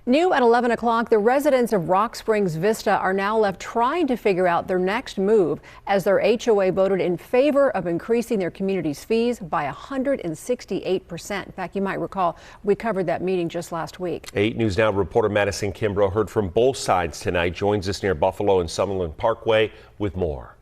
New at 11 o'clock, the residents of Rock Springs Vista are now left trying to figure out their next move as their HOA voted in favor of increasing their community's fees by 168%. In fact, you might recall we covered that meeting just last week. 8 News Now reporter Madison Kimbrough heard from both sides tonight, joins us near Buffalo and Summerlin Parkway with more.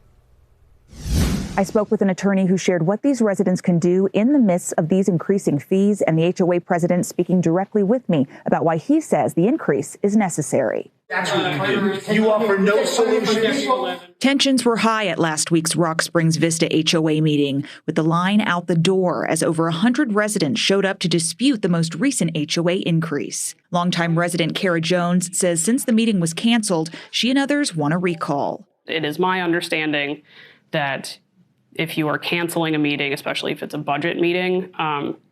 I spoke with an attorney who shared what these residents can do in the midst of these increasing fees, and the HOA president speaking directly with me about why he says the increase is necessary. That's what you do. You offer no solutions. Tensions were high at last week's Rock Springs Vista HOA meeting, with the line out the door as over 100 residents showed up to dispute the most recent HOA increase. Longtime resident Kara Jones says since the meeting was canceled, she and others want a recall. It is my understanding that if you are canceling a meeting, especially if it's a budget meeting,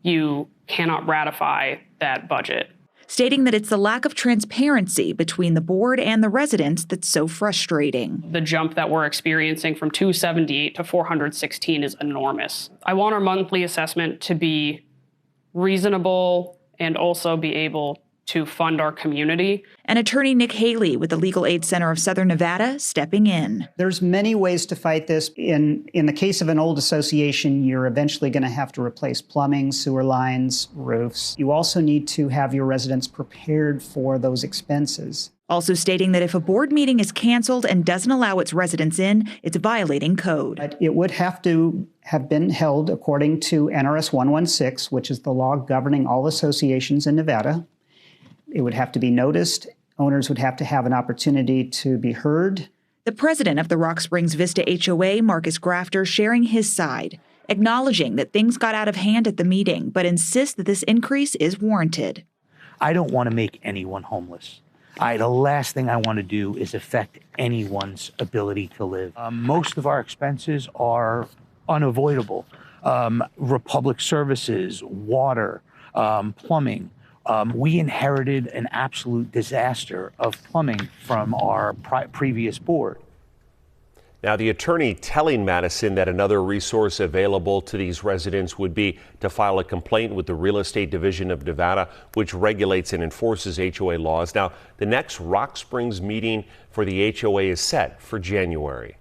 you cannot ratify that budget. Stating that it's the lack of transparency between the board and the residents that's so frustrating. The jump that we're experiencing from 278 to 416 is enormous. I want our monthly assessment to be reasonable and also be able to fund our community. And attorney Nick Haley with the Legal Aid Center of Southern Nevada stepping in. There's many ways to fight this. In the case of an old association, you're eventually going to have to replace plumbing, sewer lines, roofs. You also need to have your residents prepared for those expenses. Also stating that if a board meeting is canceled and doesn't allow its residents in, it's violating code. But it would have to have been held according to NRS 116, which is the law governing all associations in Nevada. It would have to be noticed. Owners would have to have an opportunity to be heard. The president of the Rock Springs Vista HOA, Marcus Grafter, sharing his side, acknowledging that things got out of hand at the meeting, but insists that this increase is warranted. I don't want to make anyone homeless. The last thing I want to do is affect anyone's ability to live. Most of our expenses are unavoidable. Public services, water, plumbing. We inherited an absolute disaster of plumbing from our previous board. Now, the attorney telling Madison that another resource available to these residents would be to file a complaint with the Real Estate Division of Nevada, which regulates and enforces HOA laws. Now, the next Rock Springs meeting for the HOA is set for January.